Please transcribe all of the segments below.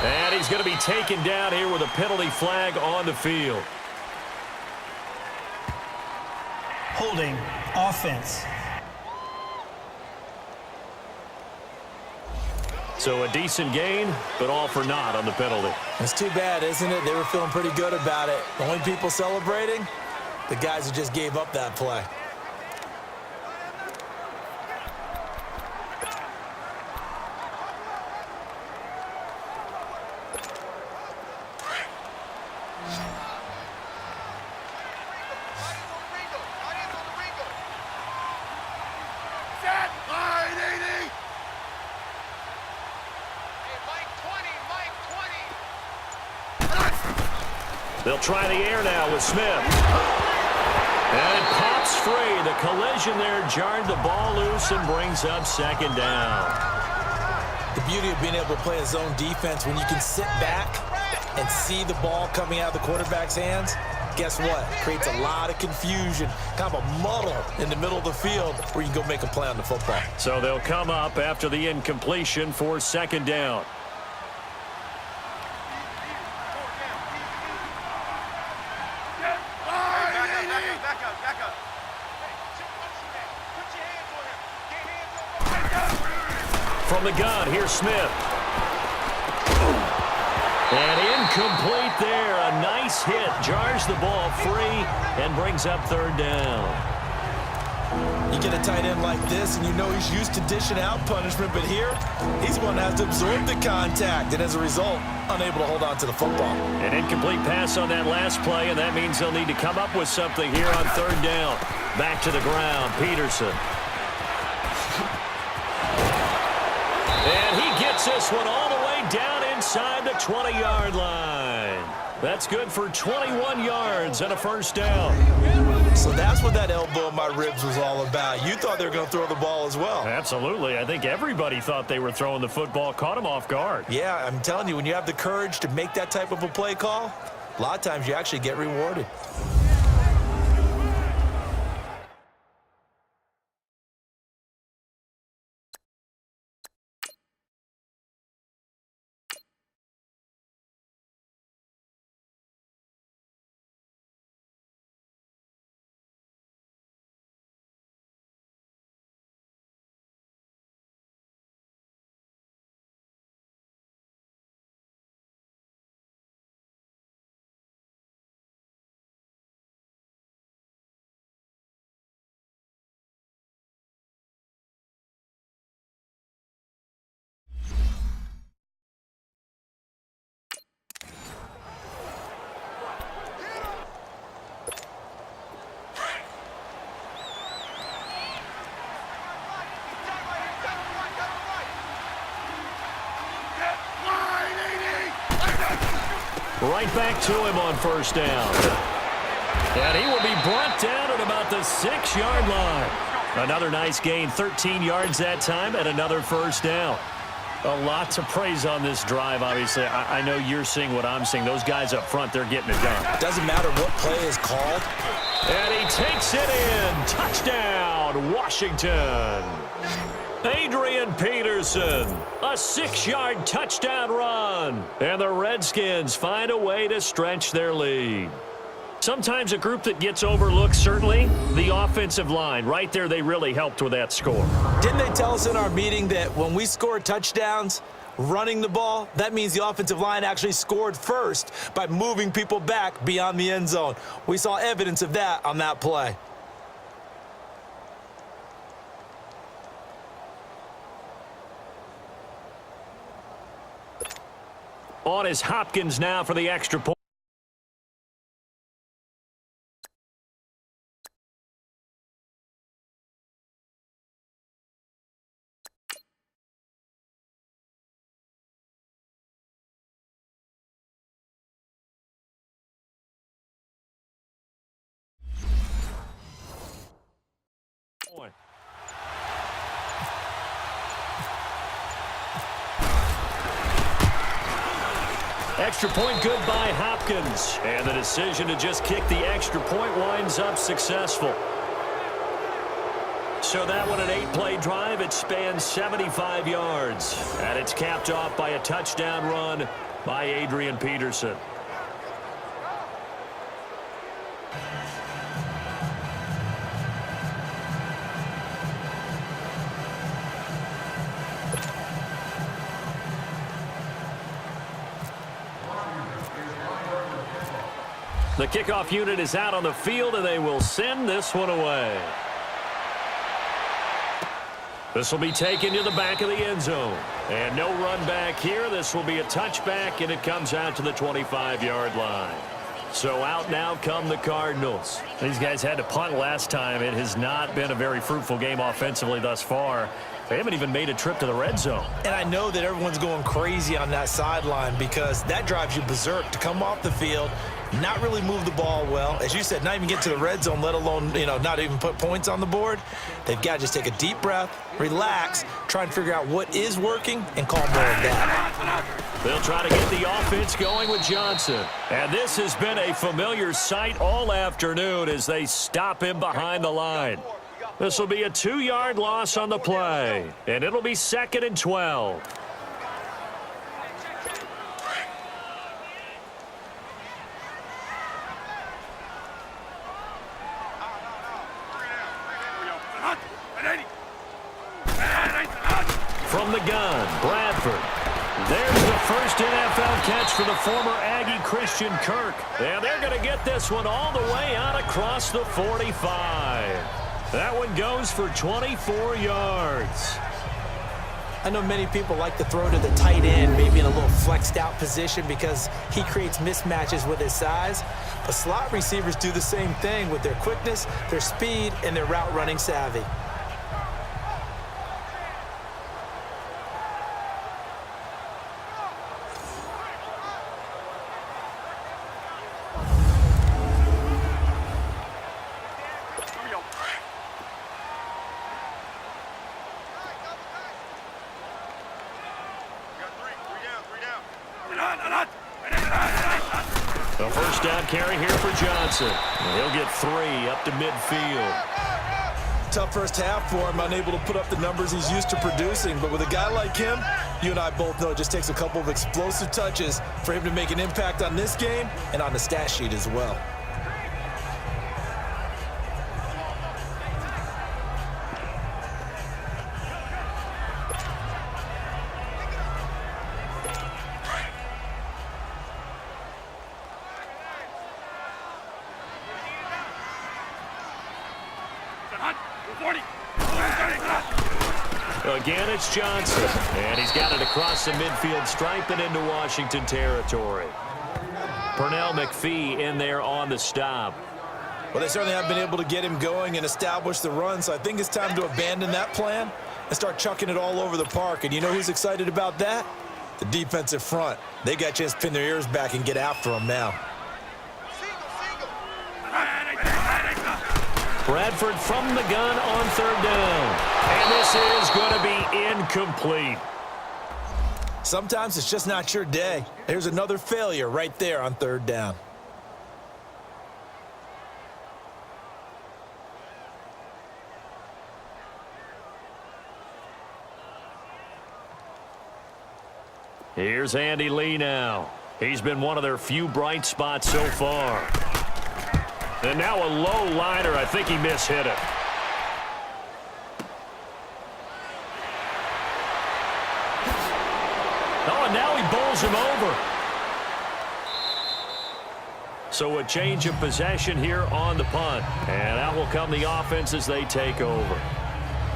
And he's going to be taken down here with a penalty flag on the field. Holding offense. So a decent gain, but all for naught on the penalty. It's too bad, isn't it? They were feeling pretty good about it. The only people celebrating, the guys who just gave up that play. They'll try the air now with Smith. And it pops free. The collision there jarred the ball loose and brings up second down. The beauty of being able to play a zone defense when you can sit back and see the ball coming out of the quarterback's hands, guess what? Creates a lot of confusion, kind of a muddle in the middle of the field where you can go make a play on the football. So they'll come up after the incompletion for second down. From the gun, here's Smith. And incomplete there. A nice hit. Jars the ball free and brings up third down. You get a tight end like this, and you know he's used to dishing out punishment, but here, he's the one that has to absorb the contact, and as a result, unable to hold on to the football. An incomplete pass on that last play, and that means they'll need to come up with something here on third down. Back to the ground, Peterson. And he gets this one all the way down inside the 20-yard line. That's good for 21 yards and a first down. So that's what that elbow in my ribs was all about. You thought they were going to throw the ball as well. Absolutely. I think everybody thought they were throwing the football, caught him off guard. Yeah, I'm telling you, when you have the courage to make that type of a play call, a lot of times you actually get rewarded. Right back to him on first down. And he will be brought down at about the 6-yard line. Another nice gain, 13 yards that time, and another first down. A lot to praise on this drive, obviously. I know you're seeing what I'm seeing. Those guys up front, they're getting it done. Doesn't matter what play is called. And he takes it in. Touchdown, Washington. Adrian Peterson, a 6-yard touchdown run. And the Redskins find a way to stretch their lead. Sometimes a group that gets overlooked, certainly, the offensive line. Right there, they really helped with that score. Didn't they tell us in our meeting that when we score touchdowns running the ball, that means the offensive line actually scored first by moving people back beyond the end zone? We saw evidence of that on that play. On is Hopkins now for the extra point. Extra point good by Hopkins. And the decision to just kick the extra point winds up successful. So that one, an 8-play drive. It spans 75 yards. And it's capped off by a touchdown run by Adrian Peterson. The kickoff unit is out on the field, and they will send this one away. This will be taken to the back of the end zone. And no run back here. This will be a touchback, and it comes out to the 25-yard line. So out now come the Cardinals. These guys had to punt last time. It has not been a very fruitful game offensively thus far. They haven't even made a trip to the red zone. And I know that everyone's going crazy on that sideline because that drives you berserk to come off the field, not really move the ball well. As you said, not even get to the red zone, let alone, not even put points on the board. They've got to just take a deep breath, relax, try and figure out what is working, and call more of that. They'll try to get the offense going with Johnson. And this has been a familiar sight all afternoon as they stop him behind the line. This will be a 2-yard loss on the play, and it'll be 2nd and 12. From the gun, Bradford. There's the first NFL catch for the former Aggie Christian Kirk. And they're going to get this one all the way out across the 45. That one goes for 24 yards. I know many people like to throw to the tight end, maybe in a little flexed out position because he creates mismatches with his size. But slot receivers do the same thing with their quickness, their speed, and their route running savvy. A first down carry here for Johnson. He'll get 3 up to midfield. Tough first half for him, unable to put up the numbers he's used to producing. But with a guy like him, you and I both know it just takes a couple of explosive touches for him to make an impact on this game and on the stat sheet as well. Again, it's Johnson, and he's got it across the midfield stripe and into Washington territory. Pernell McPhee in there on the stop. Well, they certainly have been able to get him going and establish the run, so I think it's time to abandon that plan and start chucking it all over the park. And you know who's excited about that? The defensive front. They got a chance to pin their ears back and get after him now. Bradford from the gun on 3rd down. And this is going to be incomplete. Sometimes it's just not your day. There's another failure right there on 3rd down. Here's Andy Lee now. He's been one of their few bright spots so far. And now a low liner. I think he mishit it. Oh, and now he bowls him over. So a change of possession here on the punt. And out will come the offense as they take over.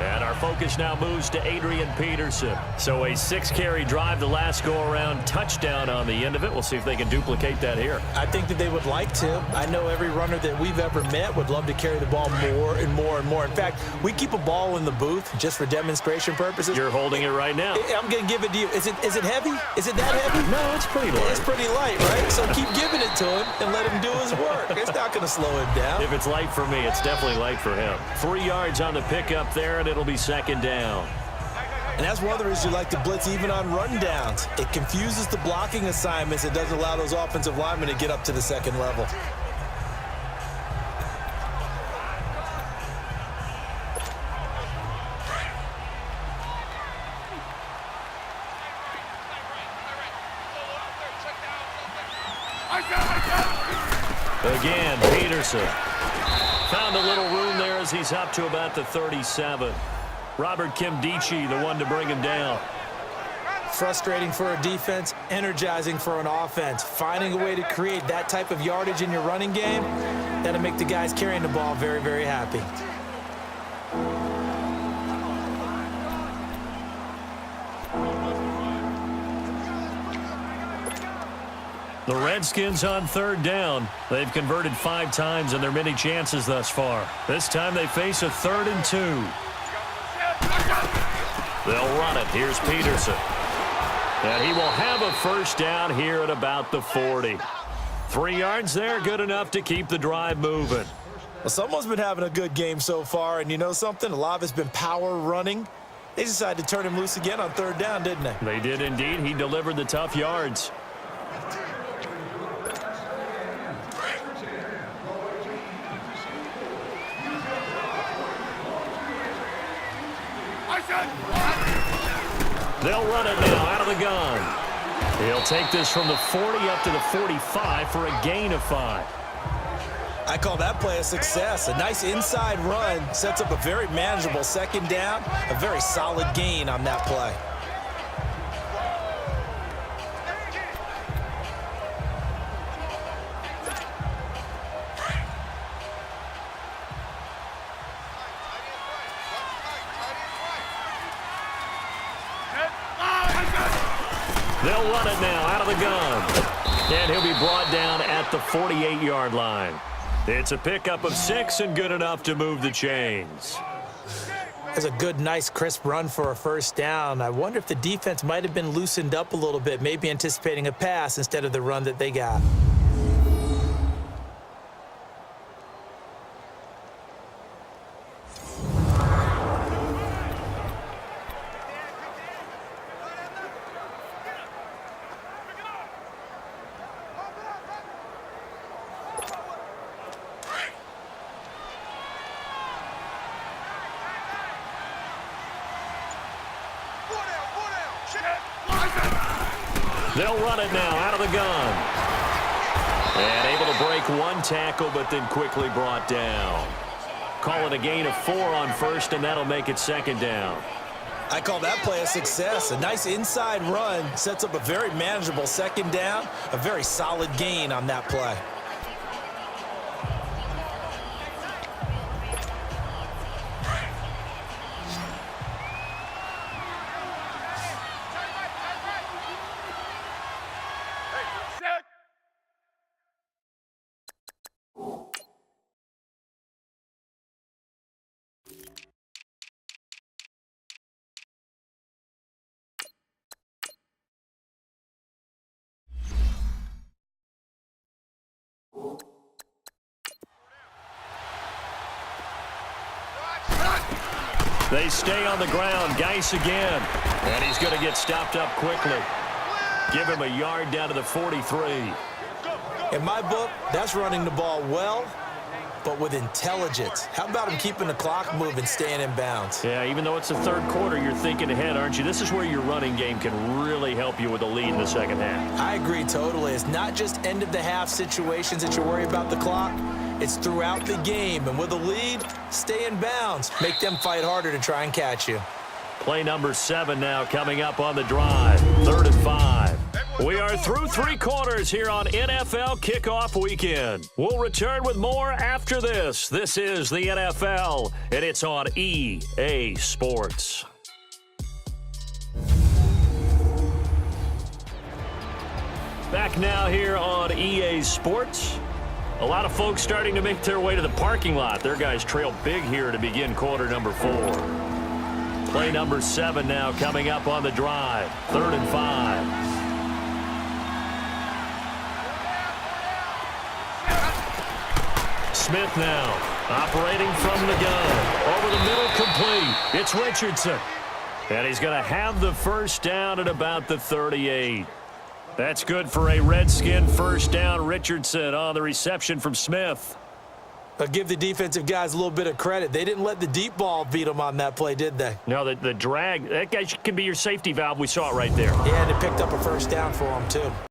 And our focus now moves to Adrian Peterson. So a 6-carry drive the last go-around, touchdown on the end of it. We'll see if they can duplicate that here. I think that they would like to. I know every runner that we've ever met would love to carry the ball more and more and more. In fact, we keep a ball in the booth just for demonstration purposes. You're holding it right now. I'm going to give it to you. Is it heavy? Is it that heavy? No, it's pretty light. It's pretty light, right? So keep giving it to him and let him do his work. It's not going to slow him down. If it's light for me, it's definitely light for him. 3 yards on the pickup there, and it'll be 2nd down. And that's one of the reasons you like to blitz even on run downs. It confuses the blocking assignments. It doesn't allow those offensive linemen to get up to the 2nd level. Again, Peterson. Found a little room there as he's up to about the 37. Robert Kimdichie, the one to bring him down. Frustrating for a defense, energizing for an offense. Finding a way to create that type of yardage in your running game, that'll make the guys carrying the ball very, very happy. The Redskins on third down. They've converted 5 times in their many chances thus far. This time they face a 3rd and 2. They'll run it. Here's Peterson. And he will have a first down here at about the 40. 3 yards there, good enough to keep the drive moving. Well, someone's been having a good game so far, and you know something? A lot of it's been power running. They decided to turn him loose again on 3rd down, didn't they? They did indeed. He delivered the tough yards. They'll run it now out of the gun. He'll take this from the 40 up to the 45 for a gain of 5. I call that play a success. A nice inside run sets up a very manageable 2nd down, a very solid gain on that play. They'll run it now out of the gun. And he'll be brought down at the 48-yard line. It's a pickup of 6 and good enough to move the chains. That's a good, nice, crisp run for a first down. I wonder if the defense might have been loosened up a little bit, maybe anticipating a pass instead of the run that they got. They'll run it now out of the gun. And able to break 1 tackle, but then quickly brought down. Call it a gain of 4 on first, and that'll make it 2nd down. I call that play a success. A nice inside run sets up a very manageable 2nd down, a very solid gain on that play. They stay on the ground. Geis again. And he's going to get stopped up quickly. Give him a yard down to the 43. In my book, that's running the ball well, but with intelligence. How about him keeping the clock moving, staying in bounds? Yeah, even though it's the 3rd quarter, you're thinking ahead, aren't you? This is where your running game can really help you with a lead in the 2nd half. I agree totally. It's not just end-of-the-half situations that you worry about the clock. It's throughout the game. And with a lead, stay in bounds. Make them fight harder to try and catch you. Play number 7 now coming up on the drive. 3rd and 5. We are through 3 quarters here on NFL Kickoff Weekend. We'll return with more after this. This is the NFL, and it's on EA Sports. Back now here on EA Sports. A lot of folks starting to make their way to the parking lot. Their guys trail big here to begin quarter number 4. Play number 7 now coming up on the drive. 3rd and 5. Smith now operating from the gun. Over the middle, complete. It's Richardson. And he's going to have the first down at about the 38. That's good for a Redskin first down. Richardson on the reception from Smith. But give the defensive guys a little bit of credit. They didn't let the deep ball beat them on that play, did they? No, the drag, that guy can be your safety valve. We saw it right there. Yeah, and they picked up a first down for him, too.